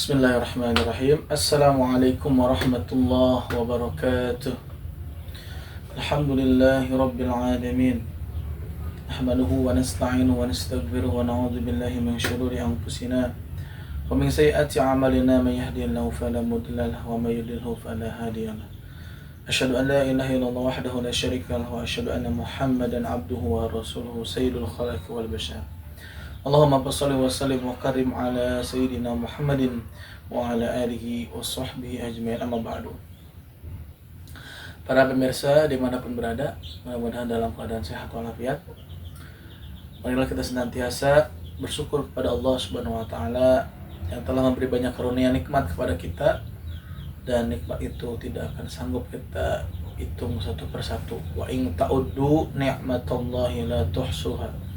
Bismillahirrahmanirrahim. Assalamualaikum warahmatullahi wabarakatuh. Alhamdulillahi rabbil alamin. Nahmaduhu wa nasta'inuhu wa nastaghfiruhu wa na'udzu billahi min syururi anfusina wa min sayyiati a'malina, man yahdihillahu fala mudilla lahu wa may yudlilhu fala hadiya lahu. Asyhadu an la ilaha illallah wahdahu la syarika lahu wa asyhadu anna Muhammadan abduhu wa rasuluhu sayyidul khalaqi wal bashar. Allahumma shalli wa sallim wa karim ala sayyidina Muhammadin wa ala alihi wa sahbihi ajma'in, amma ba'du. Para pemirsa dimanapun berada, mudah-mudahan dalam keadaan sehat walafiat. Marilah kita senantiasa bersyukur kepada Allah Subhanahu wa taala yang telah memberi banyak karunia nikmat kepada kita, dan nikmat itu tidak akan sanggup kita hitung satu persatu. Wa in ta'uddu ni'matallahi la tuhsuha.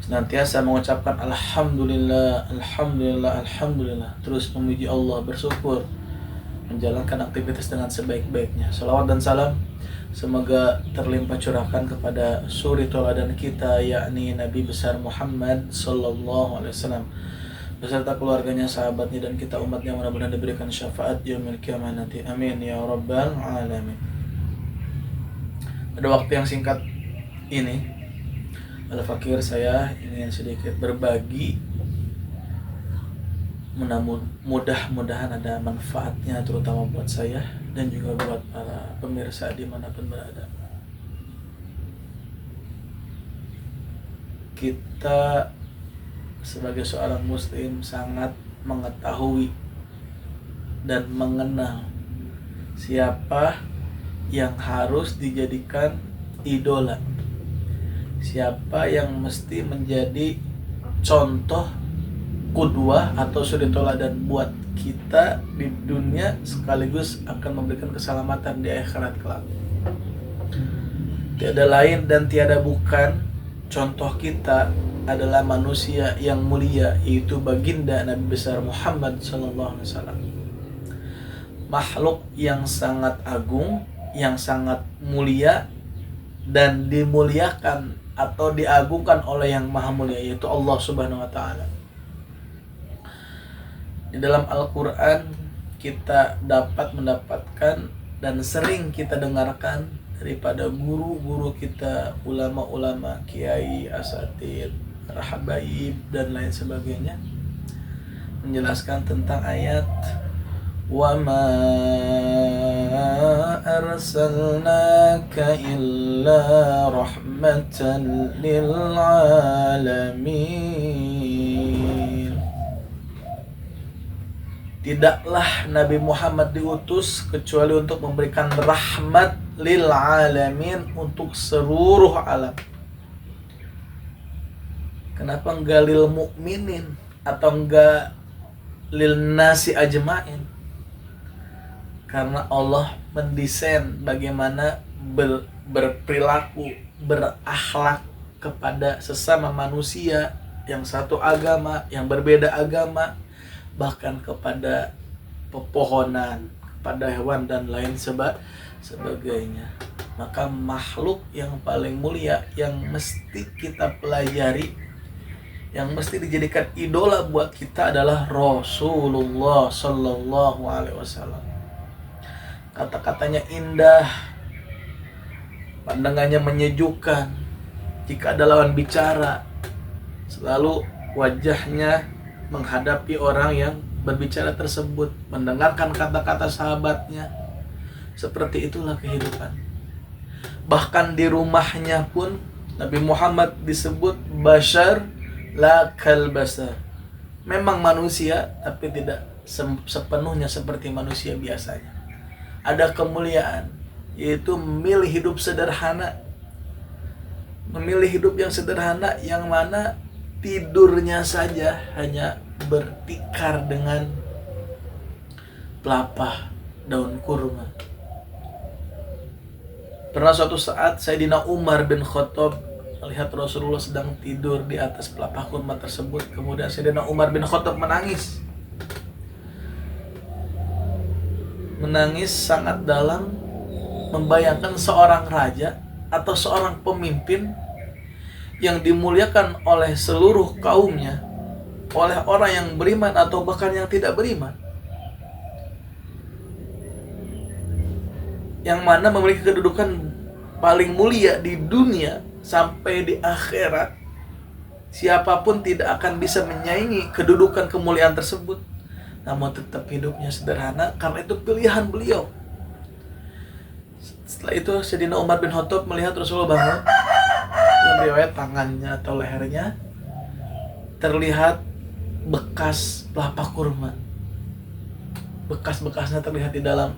Senantiasa mengucapkan alhamdulillah, alhamdulillah, alhamdulillah, terus memuji Allah, bersyukur, menjalankan aktivitas dengan sebaik-baiknya. Salawat dan salam semoga terlimpah curahkan kepada suri tauladan kita, yakni Nabi besar Muhammad sallallahu alaihi wasallam beserta keluarganya, sahabatnya, dan kita umatnya, mudah-mudahan diberikan syafaat yaumil qiyamah nanti. Amin ya rabbal alamin. Pada waktu yang singkat ini, Al-Fakir, saya ingin sedikit berbagi, mudah-mudahan ada manfaatnya, terutama buat saya dan juga buat para pemirsa dimanapun berada. Kita sebagai seorang muslim sangat mengetahui dan mengenal siapa yang harus dijadikan idola, siapa yang mesti menjadi contoh qudwah atau suri tauladan buat kita di dunia, sekaligus akan memberikan keselamatan di akhirat kelak. Tiada lain dan tiada bukan, contoh kita adalah manusia yang mulia, yaitu baginda Nabi besar Muhammad sallallahu alaihi wasallam. Makhluk yang sangat agung, yang sangat mulia dan dimuliakan atau diagungkan oleh yang maha mulia, yaitu Allah Subhanahu wa ta'ala. Di dalam Al-Quran kita dapat mendapatkan dan sering kita dengarkan daripada guru-guru kita, ulama-ulama, kiai, asatid, rahabaib, dan lain sebagainya, menjelaskan tentang ayat وَمَا أَرْسَلْنَاكَ إِلَّا رَحْمَةً لِلْعَالَمِينَ. Tidaklah Nabi Muhammad diutus kecuali untuk memberikan rahmat lil alamin, untuk seluruh alam. Kenapa enggak lil mukminin atau enggak lil nasi ajmain? Karena Allah mendesain bagaimana berperilaku, berakhlak kepada sesama manusia yang satu agama, yang berbeda agama, bahkan kepada pepohonan, kepada hewan, dan lain sebagainya. Maka makhluk yang paling mulia yang mesti kita pelajari, yang mesti dijadikan idola buat kita adalah Rasulullah sallallahu alaihi wasallam. Kata-katanya indah, pandangannya menyejukkan. Jika ada lawan bicara, selalu wajahnya menghadapi orang yang berbicara tersebut, mendengarkan kata-kata sahabatnya. Seperti itulah kehidupan. Bahkan di rumahnya pun Nabi Muhammad disebut bashar la kal basar. Memang manusia, tapi tidak sepenuhnya seperti manusia biasanya. Ada kemuliaan, yaitu memilih hidup sederhana, memilih hidup yang sederhana, yang mana tidurnya saja hanya bertikar dengan pelepah daun kurma. Pernah suatu saat Sayyidina Umar bin Khattab melihat Rasulullah sedang tidur di atas pelepah kurma tersebut. Kemudian Sayyidina Umar bin Khattab menangis sangat dalam, membayangkan seorang raja atau seorang pemimpin yang dimuliakan oleh seluruh kaumnya, oleh orang yang beriman atau bahkan yang tidak beriman, yang mana memiliki kedudukan paling mulia di dunia sampai di akhirat. Siapapun tidak akan bisa menyaingi kedudukan kemuliaan tersebut, namun tetap hidupnya sederhana karena itu pilihan beliau. Setelah itu Sayyidina Umar bin Khattab melihat Rasulullah bangun. Dalam riwayat tangannya atau lehernya terlihat bekas pelapa kurma. Bekas-bekasnya terlihat di dalam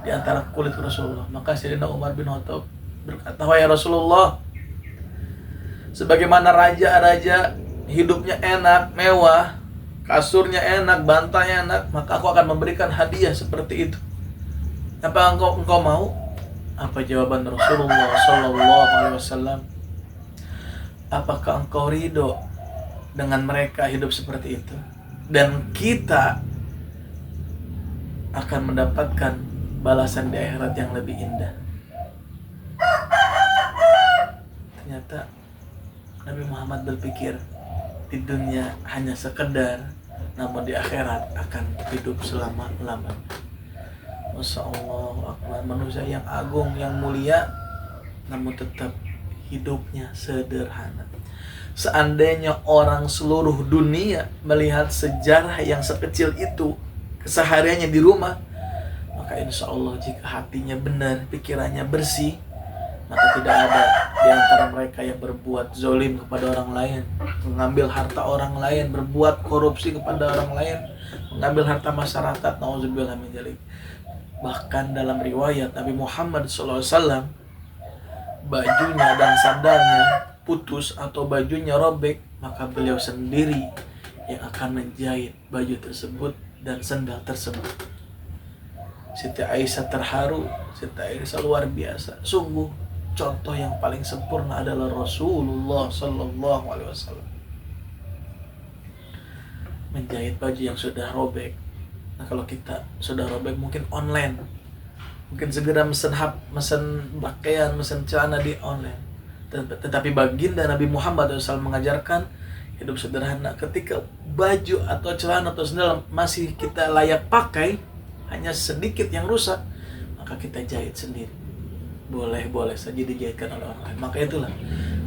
di antara kulit Rasulullah. Maka Sayyidina Umar bin Khattab berkata, "Wahai Rasulullah, sebagaimana raja-raja hidupnya enak, mewah, kasurnya enak, bantalnya enak, maka aku akan memberikan hadiah seperti itu. Apa engkau mau?" Apa jawaban Rasulullah Sallallahu Alaihi Wasallam? Apakah engkau ridho dengan mereka hidup seperti itu? Dan kita akan mendapatkan balasan di akhirat yang lebih indah. Ternyata Nabi Muhammad berpikir di dunia hanya sekedar, namun di akhirat akan hidup selama-lamanya. Masya Allah, manusia yang agung, yang mulia, namun tetap hidupnya sederhana. Seandainya orang seluruh dunia melihat sejarah yang sekecil itu kesehariannya di rumah, maka insya Allah jika hatinya benar, pikirannya bersih, maka tidak ada di antara mereka yang berbuat zolim kepada orang lain, mengambil harta orang lain, berbuat korupsi kepada orang lain, mengambil harta masyarakat. Nauzubillah min dzalik. Bahkan dalam riwayat Nabi Muhammad SAW, bajunya dan sandalnya putus atau bajunya robek, maka beliau sendiri yang akan menjahit baju tersebut dan sandal tersebut. Siti Aisyah terharu, Siti Aisyah luar biasa. Sungguh contoh yang paling sempurna adalah Rasulullah Sallallahu Alaihi Wasallam menjahit baju yang sudah robek. Nah, kalau kita sudah robek mungkin online, mungkin segera mesen pakaian, mesen celana di online. Tetapi baginda Nabi Muhammad SAW mengajarkan hidup sederhana. Ketika baju atau celana atau sandal masih kita layak pakai, hanya sedikit yang rusak, maka kita jahit sendiri. Boleh saja dijahitkan oleh orang lain. Maka itulah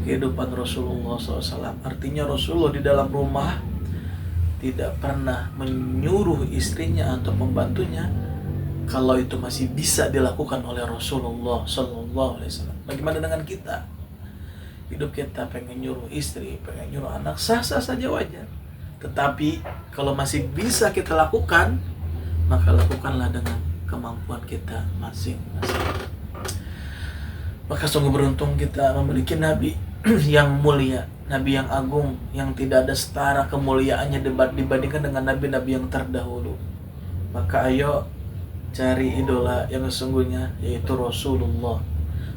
kehidupan Rasulullah SAW. Artinya Rasulullah di dalam rumah tidak pernah menyuruh istrinya atau pembantunya kalau itu masih bisa dilakukan oleh Rasulullah Sallallahu Alaihi Wasallam. Bagaimana dengan kita? Hidup kita pengen nyuruh istri, pengen nyuruh anak, sah-sah saja wajar. Tetapi kalau masih bisa kita lakukan, maka lakukanlah dengan kemampuan kita masing-masing. Maka sungguh beruntung kita memiliki Nabi yang mulia, Nabi yang agung, yang tidak ada setara kemuliaannya dibandingkan dengan nabi-nabi yang terdahulu. Maka ayo cari idola yang sesungguhnya, yaitu Rasulullah.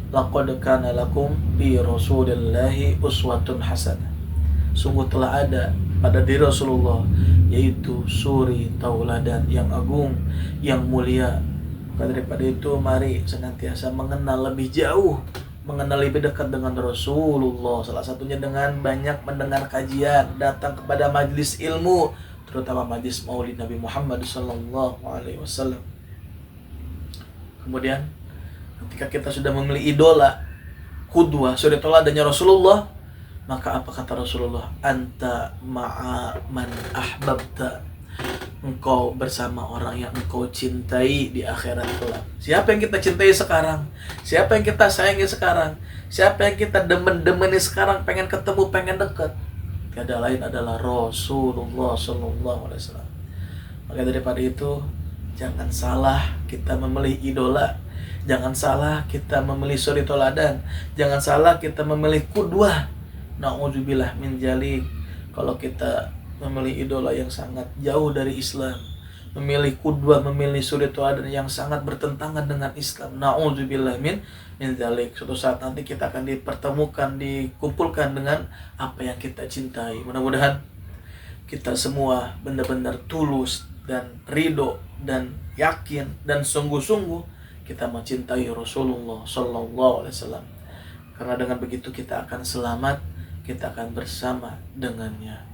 Laqad kana lakum fi Rasulillahi uswatun hasanah. Sungguh telah ada pada diri Rasulullah, yaitu suri tauladan yang agung, yang mulia. Maka daripada itu mari senantiasa mengenal lebih jauh, mengenal lebih dekat dengan Rasulullah. Salah satunya dengan banyak mendengar kajian, datang kepada majlis ilmu, terutama majlis Maulid Nabi Muhammad Sallallahu Alaihi Wasallam. Kemudian ketika kita sudah memilih idola, qudwah, suri teladannya Rasulullah, maka apa kata Rasulullah? Anta ma'a man ahbabta. Engkau bersama orang yang engkau cintai di akhirat kelak. Siapa yang kita cintai sekarang? Siapa yang kita sayangi sekarang? Siapa yang kita demen-demeni sekarang, pengen ketemu, pengen dekat? Tiada lain adalah Rasulullah Sallallahu Alaihi Wasallam. Maka daripada itu, jangan salah kita memilih idola. Jangan salah kita memilih suri teladan. Jangan salah kita memilih qudwah. Na'udzubillah min dzalik. Kalau kita memilih idola yang sangat jauh dari Islam, memilih qudwah, memilih suri teladan yang sangat bertentangan dengan Islam, na'udzubillah min dzalik. Suatu saat nanti kita akan dipertemukan, dikumpulkan dengan apa yang kita cintai. Mudah-mudahan kita semua benar-benar tulus dan ridho dan yakin dan sungguh-sungguh kita mencintai Rasulullah Sallallahu Alaihi Wasallam. Karena dengan begitu kita akan selamat, kita akan bersama dengannya.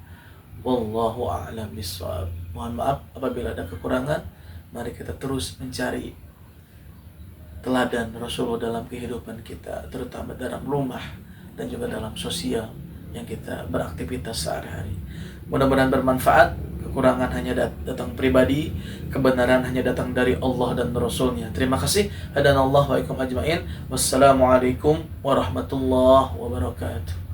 Wallahu a'lam bishawab. Mohon maaf apabila ada kekurangan. Mari kita terus mencari teladan Rasulullah dalam kehidupan kita, terutama dalam rumah dan juga dalam sosial yang kita beraktivitas sehari-hari. Mudah-mudahan bermanfaat. Kekurangan hanya datang pribadi, kebenaran hanya datang dari Allah dan Rasulnya. Terima kasih. Hadanallahu wa ikum ajmain. Wassalamualaikum warahmatullahi wabarakatuh.